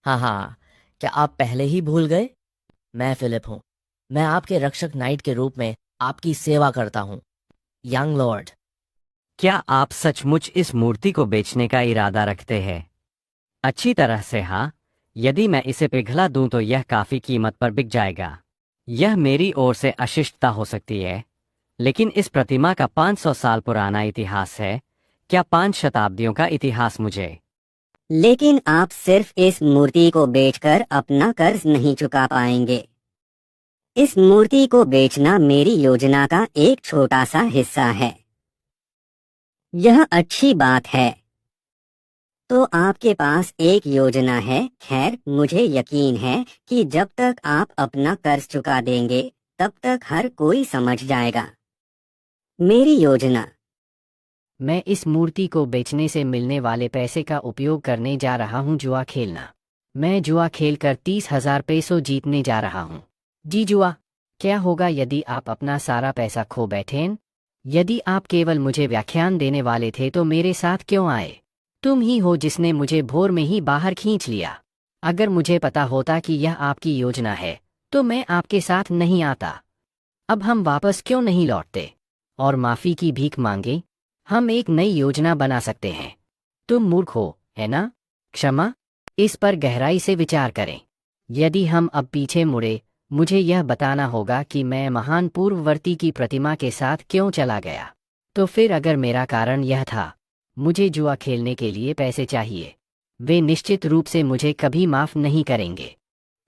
हाँ, क्या आप पहले ही भूल गए? मैं फिलिप हूँ। मैं आपके रक्षक नाइट के रूप में आपकी सेवा करता हूँ। यंग लॉर्ड, क्या आप सचमुच इस मूर्ति को बेचने का इरादा रखते हैं? अच्छी तरह से हाँ। यदि मैं इसे पिघला दूं तो यह काफी कीमत पर बिक जाएगा। यह मेरी ओर से अशिष्टता हो सकती है, लेकिन इस प्रतिमा का 500 साल पुराना इतिहास है। क्या 5 शताब्दियों का इतिहास मुझे? लेकिन आप सिर्फ इस मूर्ति को बेचकर अपना कर्ज नहीं चुका पाएंगे। इस मूर्ति को बेचना मेरी योजना का एक छोटा सा हिस्सा है। यह अच्छी बात है। तो आपके पास एक योजना है। खैर, मुझे यकीन है कि जब तक आप अपना कर्ज चुका देंगे, तब तक हर कोई समझ जाएगा। मेरी योजना। मैं इस मूर्ति को बेचने से मिलने वाले पैसे का उपयोग करने जा रहा हूँ जुआ खेलना। मैं जुआ खेलकर 30,000 पेसो जीतने जा रहा हूँ। जी जुआ, क्या होगा यदि आप अपना सारा पैसा खो बैठें? यदि आप केवल मुझे व्याख्यान देने वाले थे तो मेरे साथ क्यों आए? तुम ही हो जिसने मुझे भोर में ही बाहर खींच लिया। अगर मुझे पता होता कि यह आपकी योजना है तो मैं आपके साथ नहीं आता। अब हम वापस क्यों नहीं लौटते और माफी की भीख मांगे? हम एक नई योजना बना सकते हैं। तुम मूर्ख हो, है ना? क्षमा, इस पर गहराई से विचार करें। यदि हम अब पीछे मुड़े, मुझे यह बताना होगा कि मैं महान पूर्ववर्ती की प्रतिमा के साथ क्यों चला गया। तो फिर अगर मेरा कारण यह था, मुझे जुआ खेलने के लिए पैसे चाहिए, वे निश्चित रूप से मुझे कभी माफ नहीं करेंगे।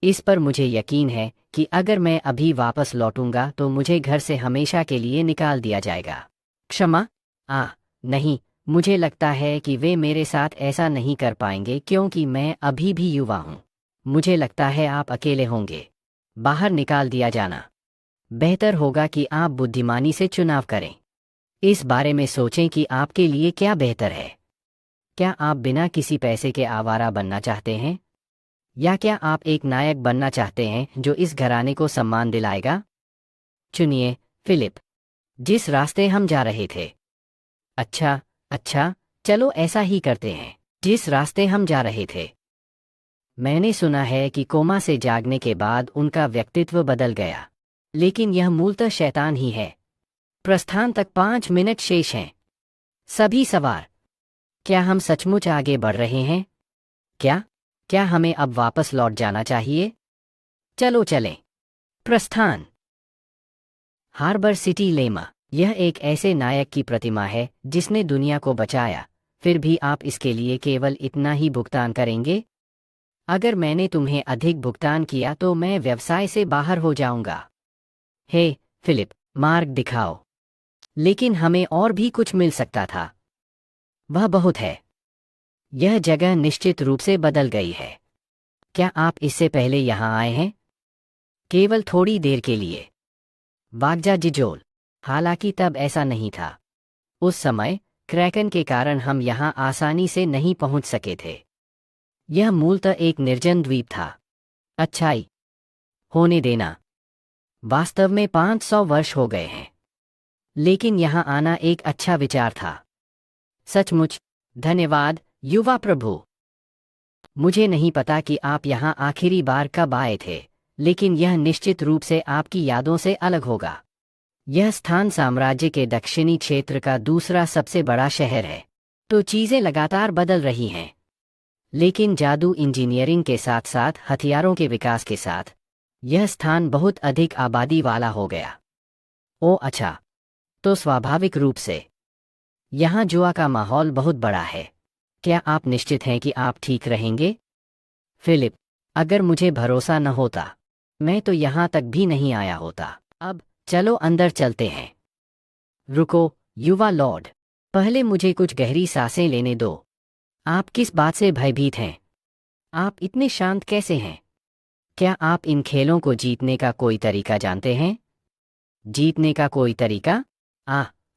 इस पर मुझे यकीन है कि अगर मैं अभी वापस लौटूंगा तो मुझे घर से हमेशा के लिए निकाल दिया जाएगा। क्षमा? नहीं, मुझे लगता है कि वे मेरे साथ ऐसा नहीं कर पाएंगे क्योंकि मैं अभी भी युवा हूँ। मुझे लगता है आप अकेले होंगे। बाहर निकाल दिया जाना। बेहतर होगा कि आप बुद्धिमानी से चुनाव करें। इस बारे में सोचें कि आपके लिए क्या बेहतर है। क्या आप बिना किसी पैसे के आवारा बनना चाहते हैं, या क्या आप एक नायक बनना चाहते हैं जो इस घराने को सम्मान दिलाएगा? चुनिए फिलिप, जिस रास्ते हम जा रहे थे। अच्छा, चलो ऐसा ही करते हैं। जिस रास्ते हम जा रहे थे। मैंने सुना है कि कोमा से जागने के बाद उनका व्यक्तित्व बदल गया, लेकिन यह मूलतः शैतान ही है। प्रस्थान तक 5 मिनट शेष हैं। सभी सवार, क्या हम सचमुच आगे बढ़ रहे हैं? क्या हमें अब वापस लौट जाना चाहिए? चलो चलें। प्रस्थान। हार्बर सिटी लेमा, यह एक ऐसे नायक की प्रतिमा है जिसने दुनिया को बचाया, फिर भी आप इसके लिए केवल इतना ही भुगतान करेंगे? अगर मैंने तुम्हें अधिक भुगतान किया तो मैं व्यवसाय से बाहर हो जाऊंगा। हे फिलिप, मार्ग दिखाओ। लेकिन हमें और भी कुछ मिल सकता था। वह बहुत है। यह जगह निश्चित रूप से बदल गई है। क्या आप इससे पहले यहां आए हैं? केवल थोड़ी देर के लिए। वागजा जिजोल, हालांकि तब ऐसा नहीं था। उस समय क्रैकन के कारण हम यहां आसानी से नहीं पहुंच सके थे। यह मूलतः एक निर्जन द्वीप था। अच्छाई होने देना। वास्तव में 500 वर्ष हो गए हैं, लेकिन यहां आना एक अच्छा विचार था। सचमुच धन्यवाद युवा प्रभु। मुझे नहीं पता कि आप यहां आखिरी बार कब आए थे, लेकिन यह निश्चित रूप से आपकी यादों से अलग होगा। यह स्थान साम्राज्य के दक्षिणी क्षेत्र का दूसरा सबसे बड़ा शहर है। तो चीजें लगातार बदल रही हैं, लेकिन जादू इंजीनियरिंग के साथ साथ हथियारों के विकास के साथ यह स्थान बहुत अधिक आबादी वाला हो गया। ओ अच्छा, तो स्वाभाविक रूप से यहाँ जुआ का माहौल बहुत बड़ा है। क्या आप निश्चित हैं कि आप ठीक रहेंगे? फिलिप, अगर मुझे भरोसा न होता मैं तो यहाँ तक भी नहीं आया होता। अब चलो अंदर चलते हैं। रुको युवा लॉर्ड, पहले मुझे कुछ गहरी सांसें लेने दो। आप किस बात से भयभीत हैं? आप इतने शांत कैसे हैं? क्या आप इन खेलों को जीतने का कोई तरीका जानते हैं? जीतने का कोई तरीका?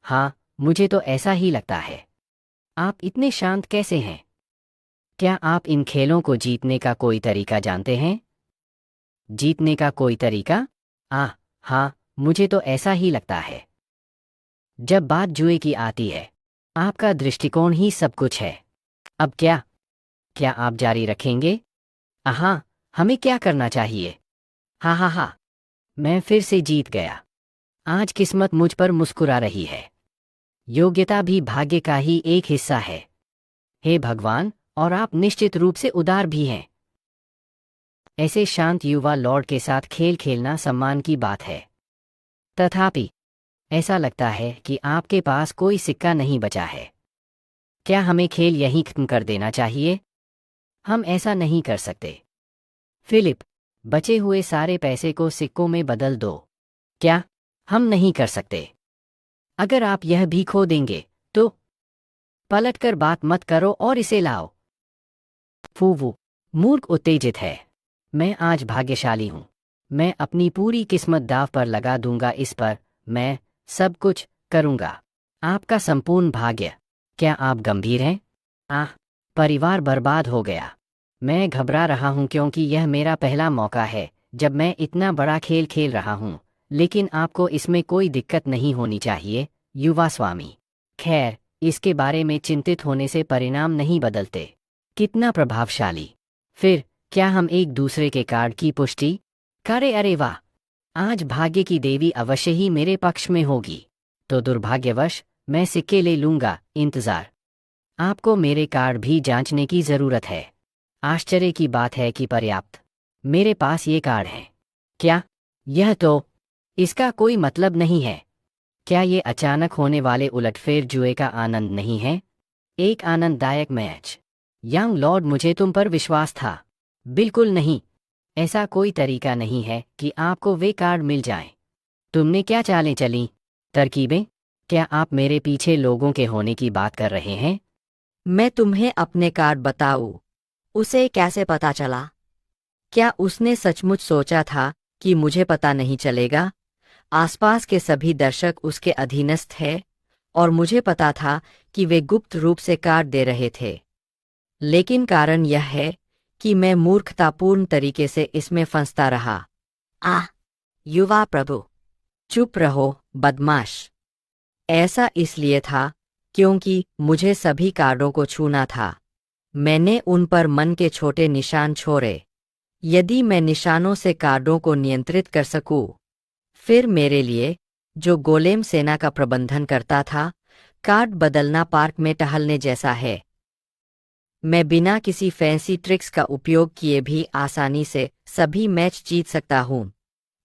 हाँ, मुझे तो ऐसा ही लगता है। आप इतने शांत कैसे हैं? क्या आप इन खेलों को जीतने का कोई तरीका जानते हैं? जीतने का कोई तरीका? हाँ, मुझे तो ऐसा ही लगता है। जब बात जुए की आती है, आपका दृष्टिकोण ही सब कुछ है। अब क्या आप जारी रखेंगे? हाँ, हमें क्या करना चाहिए? हाँ, मैं फिर से जीत गया। आज किस्मत मुझ पर मुस्कुरा रही है। योग्यता भी भाग्य का ही एक हिस्सा है। हे भगवान, और आप निश्चित रूप से उदार भी हैं। ऐसे शांत युवा लॉर्ड के साथ खेल खेलना सम्मान की बात है। तथापि ऐसा लगता है कि आपके पास कोई सिक्का नहीं बचा है। क्या हमें खेल यहीं खत्म कर देना चाहिए? हम ऐसा नहीं कर सकते। फिलिप, बचे हुए सारे पैसे को सिक्कों में बदल दो। क्या हम नहीं कर सकते? अगर आप यह भी खो देंगे तो पलटकर बात मत करो और इसे लाओ। फूवू, मूर्ख उत्तेजित है। मैं आज भाग्यशाली हूं। मैं अपनी पूरी किस्मत दांव पर लगा दूंगा। इस पर मैं सब कुछ करूंगा। आपका संपूर्ण भाग्य। क्या आप गंभीर हैं? परिवार बर्बाद हो गया। मैं घबरा रहा हूं क्योंकि यह मेरा पहला मौका है जब मैं इतना बड़ा खेल खेल रहा हूं, लेकिन आपको इसमें कोई दिक्कत नहीं होनी चाहिए युवा स्वामी। खैर, इसके बारे में चिंतित होने से परिणाम नहीं बदलते। कितना प्रभावशाली। फिर क्या हम एक दूसरे के कार्ड की पुष्टि करें? अरे वाह, आज भाग्य की देवी अवश्य ही मेरे पक्ष में होगी। तो दुर्भाग्यवश मैं सिक्के ले लूंगा। इंतजार। आपको मेरे कार्ड भी जांचने की जरूरत है। आश्चर्य की बात है कि पर्याप्त। मेरे पास ये कार्ड हैं। क्या यह तो इसका कोई मतलब नहीं है? क्या ये अचानक होने वाले उलटफेर जुए का आनंद नहीं है? एक आनंददायक मैच। यंग लॉर्ड, मुझे तुम पर विश्वास था। बिल्कुल नहीं। ऐसा कोई तरीका नहीं है कि आपको वे कार्ड मिल जाएं। तुमने क्या चालें चली? तरकीबें? क्या आप मेरे पीछे लोगों के होने की बात कर रहे हैं? मैं तुम्हें अपने कार्ड बताऊं? उसे कैसे पता चला? क्या उसने सचमुच सोचा था कि मुझे पता नहीं चलेगा? आसपास के सभी दर्शक उसके अधीनस्थ हैं, और मुझे पता था कि वे गुप्त रूप से कार्ड दे रहे थे। लेकिन कारण यह है कि मैं मूर्खतापूर्ण तरीके से इसमें फंसता रहा। युवा प्रभु, चुप रहो बदमाश। ऐसा इसलिए था क्योंकि मुझे सभी कार्डों को छूना था। मैंने उन पर मन के छोटे निशान छोड़े। यदि मैं निशानों से कार्डों को नियंत्रित कर सकूं, फिर मेरे लिए जो गोलेम सेना का प्रबंधन करता था। कार्ड बदलना पार्क में टहलने जैसा है। मैं बिना किसी फैंसी ट्रिक्स का उपयोग किए भी आसानी से सभी मैच जीत सकता हूँ।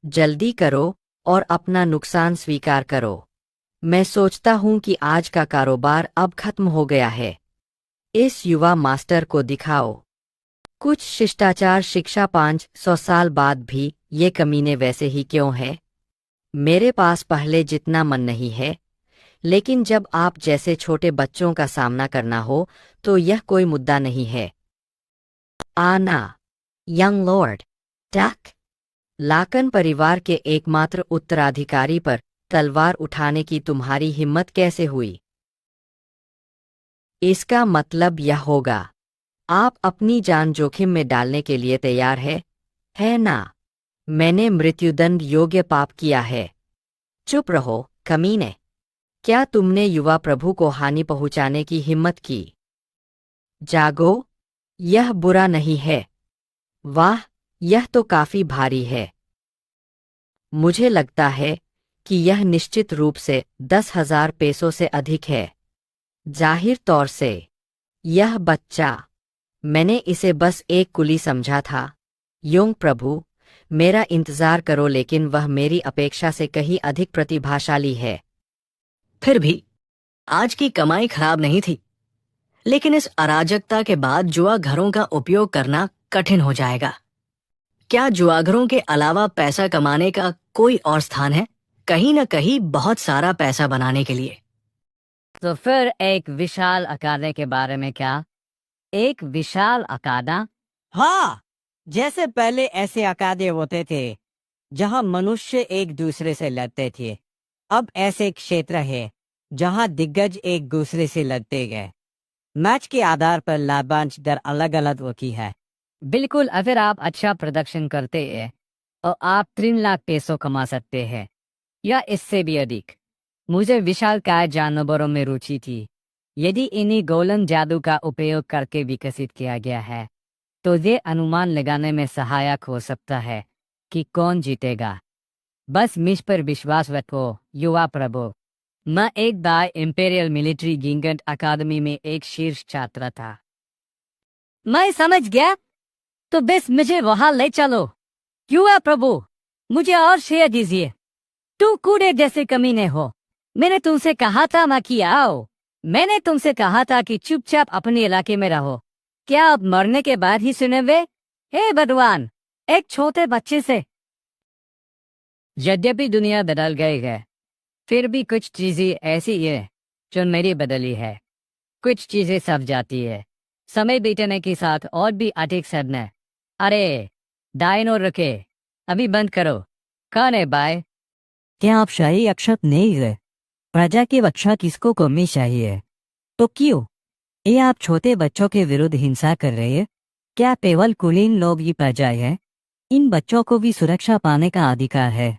जल्दी करो और अपना नुकसान स्वीकार करो। मैं सोचता हूँ कि आज का कारोबार अब खत्म हो गया है। इस युवा मास्टर को दिखाओ कुछ शिष्टाचार शिक्षा। 500 साल बाद भी ये कमीने वैसे ही क्यों हैं? मेरे पास पहले जितना मन नहीं है, लेकिन जब आप जैसे छोटे बच्चों का सामना करना हो तो यह कोई मुद्दा नहीं है। आना, यंग लॉर्ड डक। लाकन परिवार के एकमात्र उत्तराधिकारी पर तलवार उठाने की तुम्हारी हिम्मत कैसे हुई? इसका मतलब यह होगा आप अपनी जान जोखिम में डालने के लिए तैयार है ना? मैंने मृत्युदंड योग्य पाप किया है। चुप रहो कमीने। क्या तुमने युवा प्रभु को हानि पहुंचाने की हिम्मत की? जागो, यह बुरा नहीं है। वाह, यह तो काफी भारी है। मुझे लगता है कि यह निश्चित रूप से 10,000 पेसों से अधिक है। जाहिर तौर से यह बच्चा, मैंने इसे बस एक कुली समझा था। योंग प्रभु, मेरा इंतजार करो, लेकिन वह मेरी अपेक्षा से कहीं अधिक प्रतिभाशाली है। फिर भी आज की कमाई खराब नहीं थी, लेकिन इस अराजकता के बाद जुआ घरों का उपयोग करना कठिन हो जाएगा। क्या जुआघरों के अलावा पैसा कमाने का कोई और स्थान है? कहीं न कहीं बहुत सारा पैसा बनाने के लिए। तो फिर एक विशाल अखाड़े के बारे में क्या? एक विशाल अखाड़ा? हाँ, जैसे पहले ऐसे अखाड़े होते थे जहां मनुष्य एक दूसरे से लड़ते थे। अब ऐसे क्षेत्र है जहां दिग्गज एक दूसरे से लड़ते गए। मैच के आधार पर लाभांश दर अलग अलग होती है। बिल्कुल, अगर आप अच्छा प्रदर्शन करते हैं और आप 3 लाख पेसों कमा सकते हैं या इससे भी अधिक। मुझे विशालकाय जानवरों में रुचि थी। यदि इन्हीं गोलन जादू का उपयोग करके विकसित किया गया है तो ये अनुमान लगाने में सहायक हो सकता है कि कौन जीतेगा। बस मुझ पर विश्वास रखो युवा प्रभु। मैं एक बार इंपीरियल मिलिट्री गिंगट अकादमी में एक शीर्ष छात्र था। मैं समझ गया, तो बस मुझे वहां ले चलो युवा प्रभु। मुझे और शेयर दीजिए। तू कूड़े जैसे कमीने हो। मैंने तुमसे कहा था मैं कि आओ। मैंने तुमसे कहा था कि चुपचाप अपने इलाके में रहो। क्या अब मरने के बाद ही सुने वे? हे भगवान, एक छोटे बच्चे से। यद्यपि दुनिया बदल गई है, फिर भी कुछ चीजें ऐसी है जो मेरी बदली है। कुछ चीजें सब जाती है समय बीतने के साथ और भी अधिक सदने। अरे डायनो रुके, अभी बंद करो। कौन है बाय? क्या आप शाही अक्षत नहीं है? प्रजा की रक्षा किसको करनी चाहिए? तो क्यों ये आप छोटे बच्चों के विरुद्ध हिंसा कर रहे हैं? क्या केवल कुलीन लोग ही प्रजा है? इन बच्चों को भी सुरक्षा पाने का अधिकार है।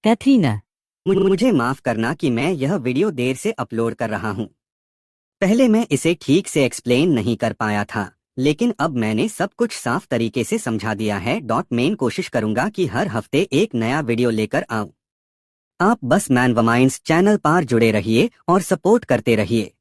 कैथरीना, मुझे माफ करना कि मैं यह वीडियो देर से अपलोड कर रहा हूँ। पहले मैं इसे ठीक से एक्सप्लेन नहीं कर पाया था, लेकिन अब मैंने सब कुछ साफ तरीके से समझा दिया है। मैं कोशिश करूंगा कि हर हफ्ते एक नया वीडियो लेकर आऊं। आप बस मैन व माइंड्स चैनल पर जुड़े रहिए और सपोर्ट करते रहिए।